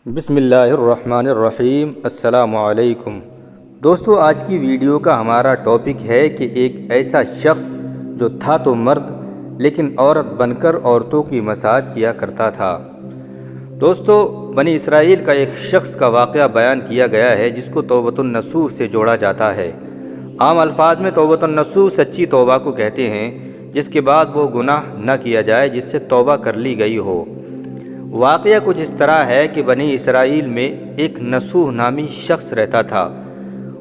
بسم اللہ الرحمن الرحیم۔ السلام علیکم دوستو، آج کی ویڈیو کا ہمارا ٹاپک ہے کہ ایک ایسا شخص جو تھا تو مرد لیکن عورت بن کر عورتوں کی مساج کیا کرتا تھا۔ دوستو، بنی اسرائیل کا ایک شخص کا واقعہ بیان کیا گیا ہے جس کو توبۃ النصوح سے جوڑا جاتا ہے۔ عام الفاظ میں توبۃ النصوح سچی توبہ کو کہتے ہیں، جس کے بعد وہ گناہ نہ کیا جائے جس سے توبہ کر لی گئی ہو۔ واقعہ کچھ اس طرح ہے کہ بنی اسرائیل میں ایک نصوح نامی شخص رہتا تھا۔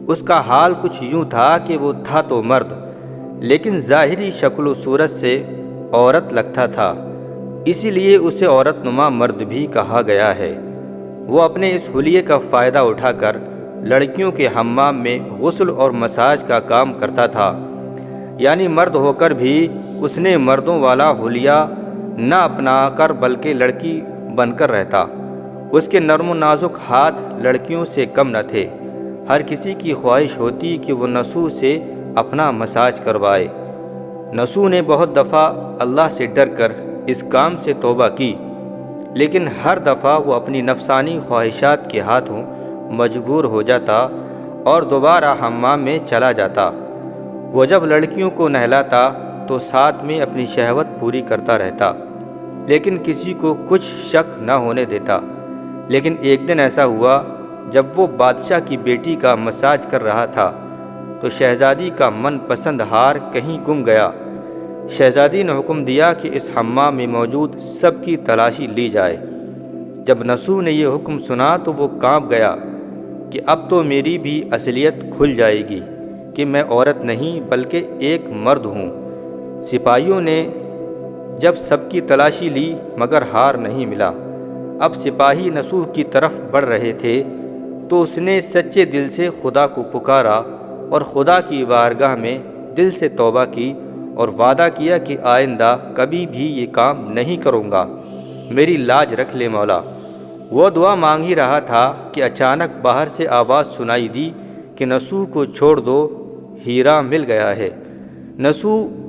اس کا حال کچھ یوں تھا کہ وہ تھا تو مرد لیکن ظاہری شکل و صورت سے عورت لگتا تھا، اسی لیے اسے عورت نما مرد بھی کہا گیا ہے۔ وہ اپنے اس حلیے کا فائدہ اٹھا کر لڑکیوں کے حمام میں غسل اور مساج کا کام کرتا تھا، یعنی مرد ہو کر بھی اس نے مردوں والا حلیہ نہ اپنا کر بلکہ لڑکی بن کر رہتا۔ اس کے نرم و نازک ہاتھ لڑکیوں سے کم نہ تھے۔ ہر کسی کی خواہش ہوتی کہ وہ نصوح سے اپنا مساج کروائے۔ نصوح نے بہت دفعہ اللہ سے ڈر کر اس کام سے توبہ کی، لیکن ہر دفعہ وہ اپنی نفسانی خواہشات کے ہاتھوں مجبور ہو جاتا اور دوبارہ حمام میں چلا جاتا۔ وہ جب لڑکیوں کو نہلاتا تو ساتھ میں اپنی شہوت پوری کرتا رہتا، لیکن کسی کو کچھ شک نہ ہونے دیتا۔ لیکن ایک دن ایسا ہوا جب وہ بادشاہ کی بیٹی کا مساج کر رہا تھا تو شہزادی کا من پسند ہار کہیں گم گیا۔ شہزادی نے حکم دیا کہ اس حمام میں موجود سب کی تلاشی لی جائے۔ جب نصوح نے یہ حکم سنا تو وہ کانپ گیا کہ اب تو میری بھی اصلیت کھل جائے گی کہ میں عورت نہیں بلکہ ایک مرد ہوں۔ سپاہیوں نے جب سب کی تلاشی لی مگر ہار نہیں ملا۔ اب سپاہی نصوح کی طرف بڑھ رہے تھے تو اس نے سچے دل سے خدا کو پکارا اور خدا کی بارگاہ میں دل سے توبہ کی اور وعدہ کیا کہ آئندہ کبھی بھی یہ کام نہیں کروں گا، میری لاج رکھ لے مولا۔ وہ دعا مانگ ہی رہا تھا کہ اچانک باہر سے آواز سنائی دی کہ نصوح کو چھوڑ دو، ہیرا مل گیا ہے۔ نصوح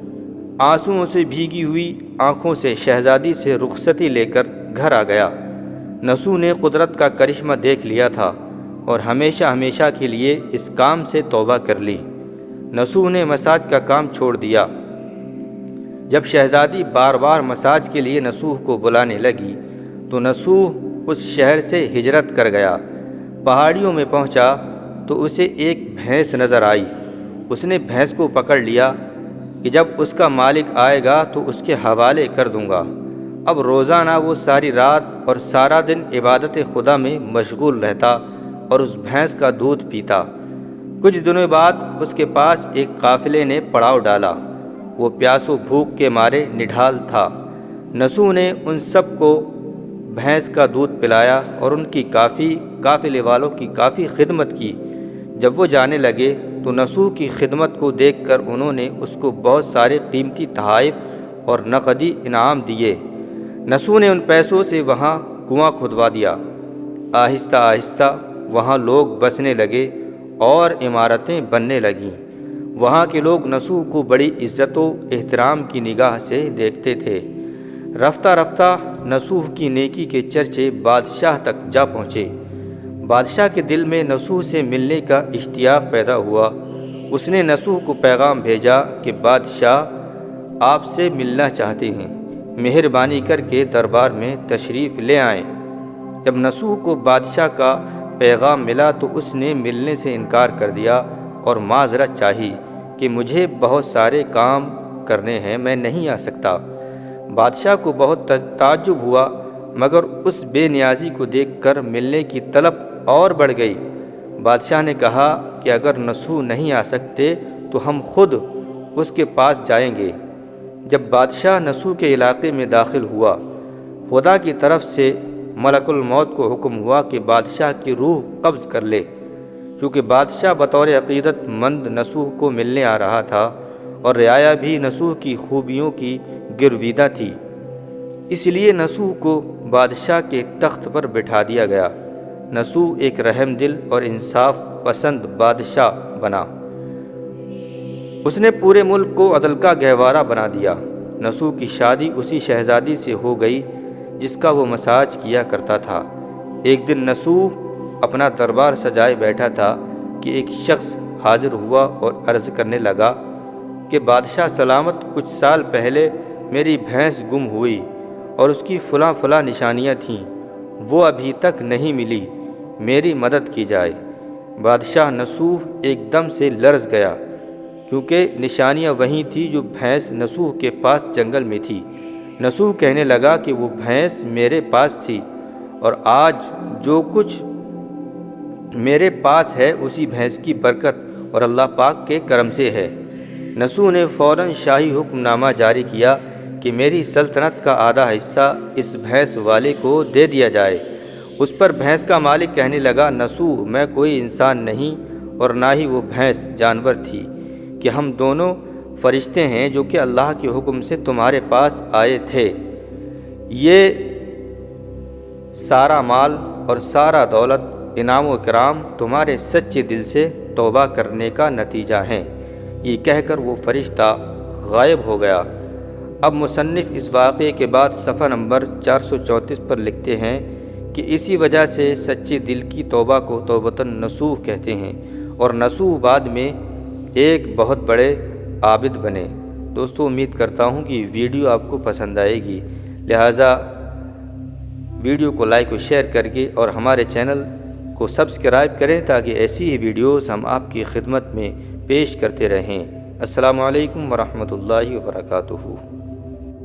آنسوؤں سے بھیگی ہوئی آنکھوں سے شہزادی سے رخصتی لے کر گھر آ گیا۔ نصوح نے قدرت کا کرشمہ دیکھ لیا تھا اور ہمیشہ ہمیشہ کے لیے اس کام سے توبہ کر لی۔ نصوح نے مساج کا کام چھوڑ دیا۔ جب شہزادی بار بار مساج کے لیے نصوح کو بلانے لگی تو نصوح اس شہر سے ہجرت کر گیا۔ پہاڑیوں میں پہنچا تو اسے ایک بھینس نظر آئی۔ اس نے بھینس کو پکڑ لیا کہ جب اس کا مالک آئے گا تو اس کے حوالے کر دوں گا۔ اب روزانہ وہ ساری رات اور سارا دن عبادت خدا میں مشغول رہتا اور اس بھینس کا دودھ پیتا۔ کچھ دنوں بعد اس کے پاس ایک قافلے نے پڑاؤ ڈالا۔ وہ پیاس و بھوک کے مارے نڈھال تھا۔ نصوح نے ان سب کو بھینس کا دودھ پلایا اور ان کی قافلے والوں کی کافی خدمت کی۔ جب وہ جانے لگے تو نصوح کی خدمت کو دیکھ کر انہوں نے اس کو بہت سارے قیمتی تحائف اور نقدی انعام دیے۔ نصوح نے ان پیسوں سے وہاں کنواں کھدوا دیا۔ آہستہ آہستہ وہاں لوگ بسنے لگے اور عمارتیں بننے لگیں۔ وہاں کے لوگ نصوح کو بڑی عزت و احترام کی نگاہ سے دیکھتے تھے۔ رفتہ رفتہ نصوح کی نیکی کے چرچے بادشاہ تک جا پہنچے۔ بادشاہ کے دل میں نصوح سے ملنے کا اشتیاق پیدا ہوا۔ اس نے نصوح کو پیغام بھیجا کہ بادشاہ آپ سے ملنا چاہتے ہیں، مہربانی کر کے دربار میں تشریف لے آئیں۔ جب نصوح کو بادشاہ کا پیغام ملا تو اس نے ملنے سے انکار کر دیا اور معذرت چاہی کہ مجھے بہت سارے کام کرنے ہیں، میں نہیں آ سکتا۔ بادشاہ کو بہت تعجب ہوا مگر اس بے نیازی کو دیکھ کر ملنے کی طلب اور بڑھ گئی۔ بادشاہ نے کہا کہ اگر نصوح نہیں آ سکتے تو ہم خود اس کے پاس جائیں گے۔ جب بادشاہ نصوح کے علاقے میں داخل ہوا، خدا کی طرف سے ملک الموت کو حکم ہوا کہ بادشاہ کی روح قبض کر لے۔ چونکہ بادشاہ بطور عقیدت مند نصوح کو ملنے آ رہا تھا اور رعایا بھی نصوح کی خوبیوں کی گرویدہ تھی، اس لیے نصوح کو بادشاہ کے تخت پر بٹھا دیا گیا۔ نصوح ایک رحم دل اور انصاف پسند بادشاہ بنا۔ اس نے پورے ملک کو عدل کا گہوارہ بنا دیا۔ نصوح کی شادی اسی شہزادی سے ہو گئی جس کا وہ مساج کیا کرتا تھا۔ ایک دن نصوح اپنا دربار سجائے بیٹھا تھا کہ ایک شخص حاضر ہوا اور عرض کرنے لگا کہ بادشاہ سلامت، کچھ سال پہلے میری بھینس گم ہوئی اور اس کی فلاں فلاں نشانیاں تھیں، وہ ابھی تک نہیں ملی، میری مدد کی جائے۔ بادشاہ نصوح ایک دم سے لرز گیا، کیونکہ نشانیاں وہی تھیں جو بھینس نصوح کے پاس جنگل میں تھی۔ نصوح کہنے لگا کہ وہ بھینس میرے پاس تھی اور آج جو کچھ میرے پاس ہے اسی بھینس کی برکت اور اللہ پاک کے کرم سے ہے۔ نصوح نے فوراً شاہی حکم نامہ جاری کیا کہ میری سلطنت کا آدھا حصہ اس بھینس والے کو دے دیا جائے۔ اس پر بھینس کا مالک کہنے لگا، نصوح، میں کوئی انسان نہیں اور نہ ہی وہ بھینس جانور تھی کہ ہم دونوں فرشتے ہیں جو کہ اللہ کے حکم سے تمہارے پاس آئے تھے۔ یہ سارا مال اور سارا دولت، انعام و اکرام تمہارے سچے دل سے توبہ کرنے کا نتیجہ ہیں۔ یہ کہہ کر وہ فرشتہ غائب ہو گیا۔ اب مصنف اس واقعے کے بعد صفحہ نمبر 434 پر لکھتے ہیں کہ اسی وجہ سے سچے دل کی توبہ کو توبۃ نصوح کہتے ہیں اور نصوح بعد میں ایک بہت بڑے عابد بنے۔ دوستو، امید کرتا ہوں کہ ویڈیو آپ کو پسند آئے گی، لہٰذا ویڈیو کو لائک و شیئر کر کے اور ہمارے چینل کو سبسکرائب کریں تاکہ ایسی ہی ویڈیوز ہم آپ کی خدمت میں پیش کرتے رہیں۔ السلام علیکم ورحمۃ اللہ وبرکاتہ۔